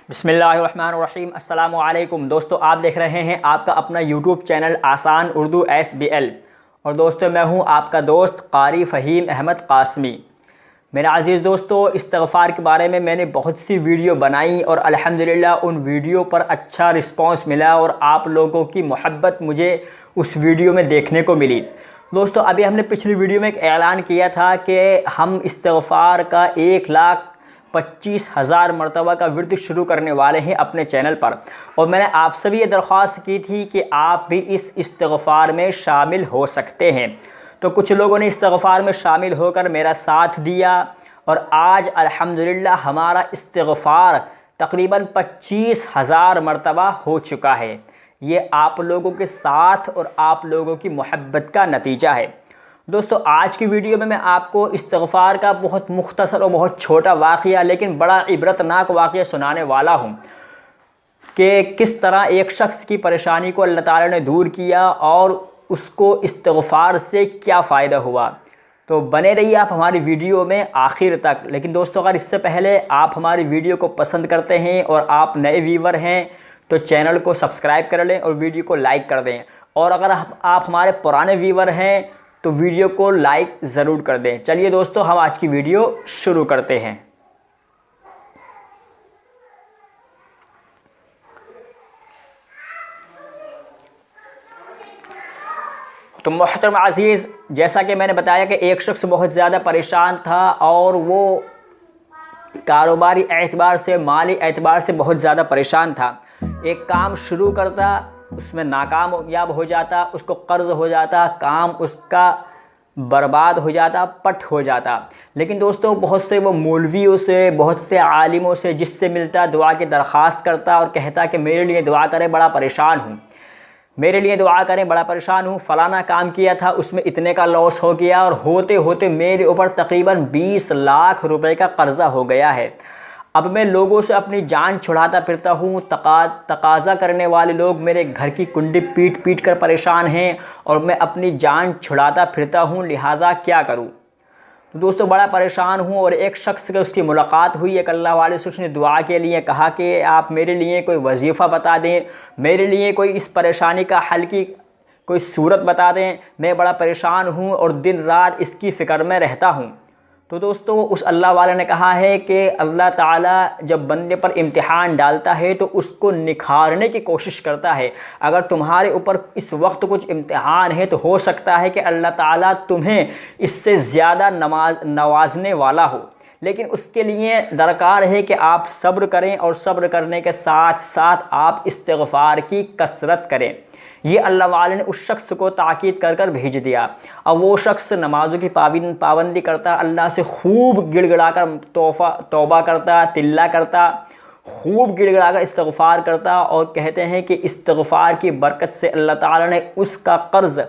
बिस्मिल्लाहिर्रहमानिर्रहीम। अस्सलामु अलैकुम दोस्तों, आप देख रहे हैं आपका अपना यूट्यूब चैनल आसान उर्दू SBL। और दोस्तों मैं हूं आपका दोस्त कारी फ़हीम अहमद कासमी। मेरे अज़ीज़ दोस्तों, इस्तिग़फ़ार के बारे में मैंने बहुत सी वीडियो बनाई और अल्हम्दुलिल्लाह उन वीडियो पर अच्छा रिस्पांस मिला और आप लोगों की मोहब्बत मुझे उस वीडियो में देखने को मिली। दोस्तों अभी हमने पिछली वीडियो में एक ऐलान किया था कि हम इस्तिग़फ़ार का 1,25,000 मरतबा का विर्द शुरू करने वाले हैं अपने चैनल पर। और मैंने आपसे भी ये दरख्वास्त की थी कि आप भी इस इस्तिग़फ़ार में शामिल हो सकते हैं। तो कुछ लोगों ने इस्तिग़फ़ार में शामिल होकर मेरा साथ दिया और आज अल्हम्दुलिल्लाह हमारा इस्तिग़फ़ार तकरीबन 25,000 मरतबा हो चुका है। ये आप लोगों के साथ और आप लोगों की मोहब्बत का नतीजा है। दोस्तों आज की वीडियो में मैं आपको इस्तिग़फ़ार का बहुत मुख्तसर और बहुत छोटा वाक़या लेकिन बड़ा इबरतनाक वाक़या सुनाने वाला हूँ कि किस तरह एक शख्स की परेशानी को अल्लाह ताला ने दूर किया और उसको इस्तिग़फ़ार से क्या फ़ायदा हुआ। तो बने रहिए आप हमारी वीडियो में आखिर तक। लेकिन दोस्तों अगर इससे पहले आप हमारी वीडियो को पसंद करते हैं और आप नए व्यूवर हैं तो चैनल को सब्सक्राइब कर लें और वीडियो को लाइक कर दें। और अगर आप हमारे पुराने व्यूवर हैं तो वीडियो को लाइक ज़रूर कर दें। चलिए दोस्तों हम आज की वीडियो शुरू करते हैं। तो मोहतरम अज़ीज़, जैसा कि मैंने बताया कि एक शख्स बहुत ज़्यादा परेशान था और वो कारोबारी एतबार से, माली एतबार से बहुत ज़्यादा परेशान था। एक काम शुरू करता, उसमें नाकामयाब हो जाता, उसको कर्ज़ हो जाता, काम उसका बर्बाद हो जाता, पट हो जाता। लेकिन दोस्तों बहुत से वो मौलवियों से, बहुत से आलिमों से जिससे मिलता दुआ की दरख्वास्त करता और कहता कि मेरे लिए दुआ करें, बड़ा परेशान हूँ, मेरे लिए दुआ करें, बड़ा परेशान हूँ। फ़लाना काम किया था उसमें इतने का लॉस हो गया और होते होते मेरे ऊपर तकरीबन 20 लाख रुपए का कर्ज़ा हो गया है। अब मैं लोगों से अपनी जान छुड़ाता फिरता हूँ। तकाज़ा करने वाले लोग मेरे घर की कुंडी पीट पीट कर परेशान हैं और मैं अपनी जान छुड़ाता फिरता हूँ, लिहाजा क्या करूँ। तो दोस्तों बड़ा परेशान हूँ। और एक शख्स से उसकी मुलाकात हुई, एक अल्लाह वाले से, उसने दुआ के लिए कहा कि आप मेरे लिए कोई वजीफ़ा बता दें, मेरे लिए कोई इस परेशानी का हल की कोई सूरत बता दें, मैं बड़ा परेशान हूँ और दिन रात इसकी फ़िक्र में रहता हूँ। तो दोस्तों उस अल्लाह वाले ने कहा है कि अल्लाह ताला जब बंदे पर इम्तिहान डालता है तो उसको निखारने की कोशिश करता है। अगर तुम्हारे ऊपर इस वक्त कुछ इम्तिहान है तो हो सकता है कि अल्लाह ताला तुम्हें इससे ज़्यादा नवाजने वाला हो, लेकिन उसके लिए दरकार है कि आप सब्र करें और सब्र करने के साथ साथ आप इस्तिग़फ़ार की कसरत करें। ये अल्लाह वाले ने उस शख्स को ताकीद कर कर भेज दिया। अब वो शख्स नमाज़ों की पाबंदी करता, अल्लाह से खूब गिड़गिड़ा कर तौबा करता, तिल्ला करता, खूब गिड़गिड़ा कर इस्तिग़फ़ार करता। और कहते हैं कि इस्तिग़फ़ार की बरकत से अल्लाह ताला ने उसका कर्ज़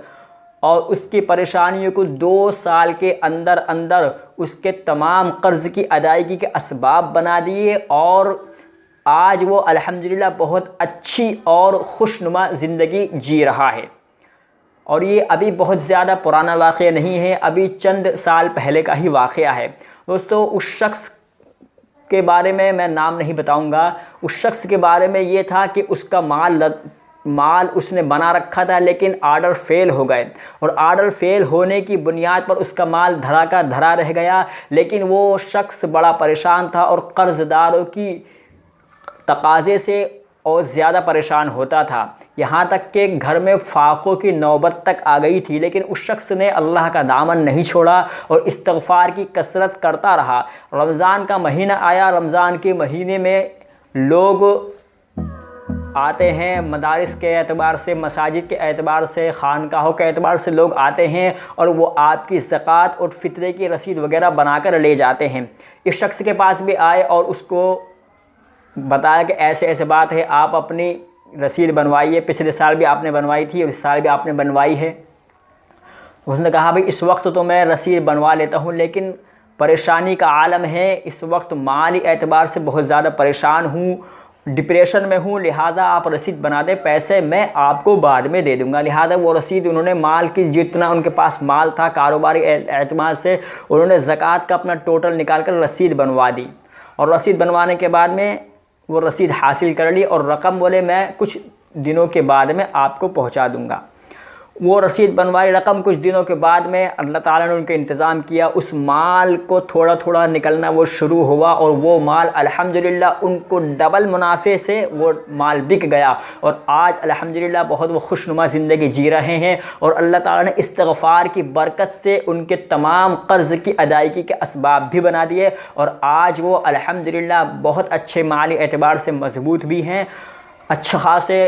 और उसकी परेशानियों को 2 साल के अंदर अंदर उसके तमाम कर्ज़ की अदायगी के असबाब बना दिए और आज वो अल्हम्दुलिल्लाह बहुत अच्छी और खुशनुमा ज़िंदगी जी रहा है। और ये अभी बहुत ज़्यादा पुराना वाक़या नहीं है, अभी चंद साल पहले का ही वाक़या है। दोस्तों उस शख्स के बारे में मैं नाम नहीं बताऊंगा। उस शख्स के बारे में ये था कि उसका माल उसने बना रखा था लेकिन आर्डर फेल हो गए और आर्डर फेल होने की बुनियाद पर उसका माल धरा का धरा रह गया। लेकिन वो शख्स बड़ा परेशान था और कर्ज़दारों की तकाज़े से और ज़्यादा परेशान होता था, यहाँ तक कि घर में फाकों की नौबत तक आ गई थी। लेकिन उस शख्स ने अल्लाह का दामन नहीं छोड़ा और इस्तिग़फ़ार की कसरत करता रहा। रमज़ान का महीना आया, रमज़ान के महीने में लोग आते हैं, मदारिस के एतबार से, मसाजिद के एतबार से, खानकाहों के एतबार से लोग आते हैं और वो आपकी ज़कात और फ़ितरे की रसीद वग़ैरह बनाकर ले जाते हैं। इस शख्स के पास भी आए और उसको बताया कि ऐसे ऐसे बात है, आप अपनी रसीद बनवाइए, पिछले साल भी आपने बनवाई थी और इस साल भी आपने बनवाई है। उसने कहा भाई इस वक्त तो मैं रसीद बनवा लेता हूँ लेकिन परेशानी का आलम है, इस वक्त माली एतबार से बहुत ज़्यादा परेशान हूँ, डिप्रेशन में हूँ, लिहाजा आप रसीद बना दें, पैसे मैं आपको बाद में दे दूँगा। लिहाजा वो रसीद उन्होंने माल की, जितना उनके पास माल था कारोबारी एतबार से, उन्होंने ज़कात का अपना टोटल निकाल कर रसीद बनवा दी। और रसीद बनवाने के बाद में वो रसीद हासिल कर ली और रकम बोले मैं कुछ दिनों के बाद में आपको पहुंचा दूंगा। वो रसीद बनवाई, रकम कुछ दिनों के बाद में अल्लाह ताला ने उनका इंतज़ाम किया, उस माल को थोड़ा थोड़ा निकलना वो शुरू हुआ और वो माल अल्हम्दुलिल्लाह उनको डबल मुनाफे से वो माल बिक गया और आज अल्हम्दुलिल्लाह बहुत वो खुशनुमा ज़िंदगी जी रहे हैं। और अल्लाह ताला ने इस्तिग़फ़ार की बरकत से उनके तमाम कर्ज़ की अदायगी के असबाब भी बना दिए और आज वो अल्हम्दुलिल्लाह बहुत अच्छे माली एतबार से मजबूत भी हैं, अच्छा खासे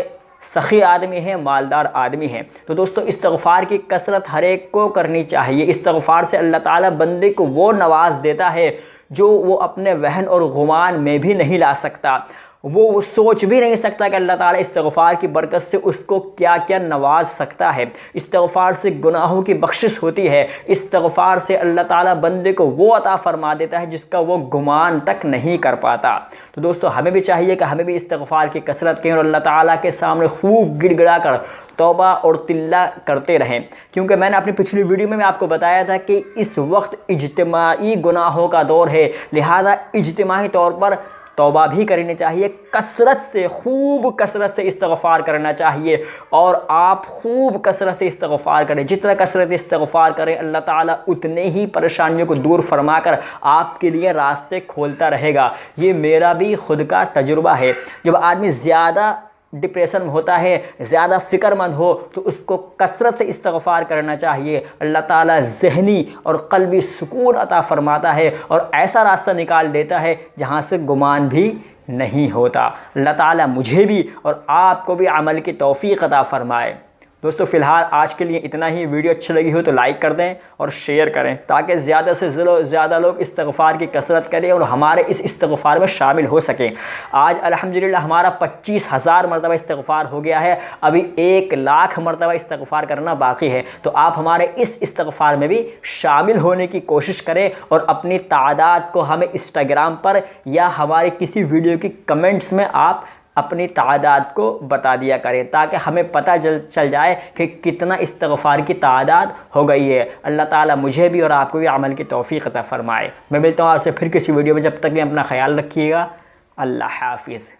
सखी आदमी हैं, मालदार आदमी हैं। तो दोस्तों इस्तिग़फ़ार की कसरत हर एक को करनी चाहिए। इस्तिग़फ़ार से अल्लाह ताला बंदे को वो नवाज देता है जो वो अपने वहन और गुमान में भी नहीं ला सकता। वो सोच भी नहीं सकता कि अल्लाह ताला इस्तिग़फ़ार की बरकत से उसको क्या क्या नवाज सकता है। इस्तिग़फ़ार से गुनाहों की बख्शिश होती है, इस्तिग़फ़ार से अल्लाह ताला बंदे को वो अता फ़रमा देता है जिसका वो गुमान तक नहीं कर पाता। तो दोस्तों हमें भी चाहिए कि हमें भी इस्तिग़फ़ार की कसरत करें और अल्लाह ताला के सामने खूब गिड़गिड़ा कर तौबा और तिल्ला करते रहें, क्योंकि मैंने अपनी पिछली वीडियो में आपको बताया था कि इस वक्त इज्तिमाई गुनाहों का दौर है, लिहाजा इज्तिमाई तौर पर तौबा भी करनी चाहिए, कसरत से खूब कसरत से इस्तिग़फ़ार करना चाहिए। और आप खूब कसरत से इस्तिग़फ़ार करें, जितना कसरत इस्तिग़फ़ार करें अल्लाह ताला उतने ही परेशानियों को दूर फरमा कर आपके लिए रास्ते खोलता रहेगा। ये मेरा भी खुद का तजुर्बा है। जब आदमी ज़्यादा डिप्रेशन में होता है, ज़्यादा फ़िक्रमंद हो, तो उसको कसरत से इस्तिग़फ़ार करना चाहिए। अल्लाह ताला ज़हनी और क़ल्बी सुकून अता फ़रमाता है और ऐसा रास्ता निकाल देता है जहाँ से गुमान भी नहीं होता। अल्लाह ताला मुझे भी और आपको भी अमल की तौफ़ीक़ अता फ़रमाए। दोस्तों फ़िलहाल आज के लिए इतना ही। वीडियो अच्छी लगी हो तो लाइक कर दें और शेयर करें ताकि ज़्यादा से ज़्यादा लोग इस्तिग़फ़ार की कसरत करें और हमारे इस इस्तिग़फ़ार में शामिल हो सकें। आज अल्हम्दुलिल्लाह हमारा 25,000 मरतबा इस्तिग़फ़ार हो गया है, अभी 1,00,000 मरतबा इस्तिग़फ़ार करना बाकी है। तो आप हमारे इस इस्तिग़फ़ार में भी शामिल होने की कोशिश करें और अपनी तादाद को हमें इंस्टाग्राम पर या हमारे किसी वीडियो की कमेंट्स में आप अपनी तादाद को बता दिया करें ताकि हमें पता चल जाए कि कितना इस्तिग़फ़ार की तादाद हो गई है। अल्लाह ताला मुझे भी और आपको भी अमल की तौफ़ीक़ अता फ़रमाए। मैं मिलता हूँ आपसे फिर किसी वीडियो में, जब तक भी अपना ख्याल रखिएगा। अल्लाह हाफ़िज़।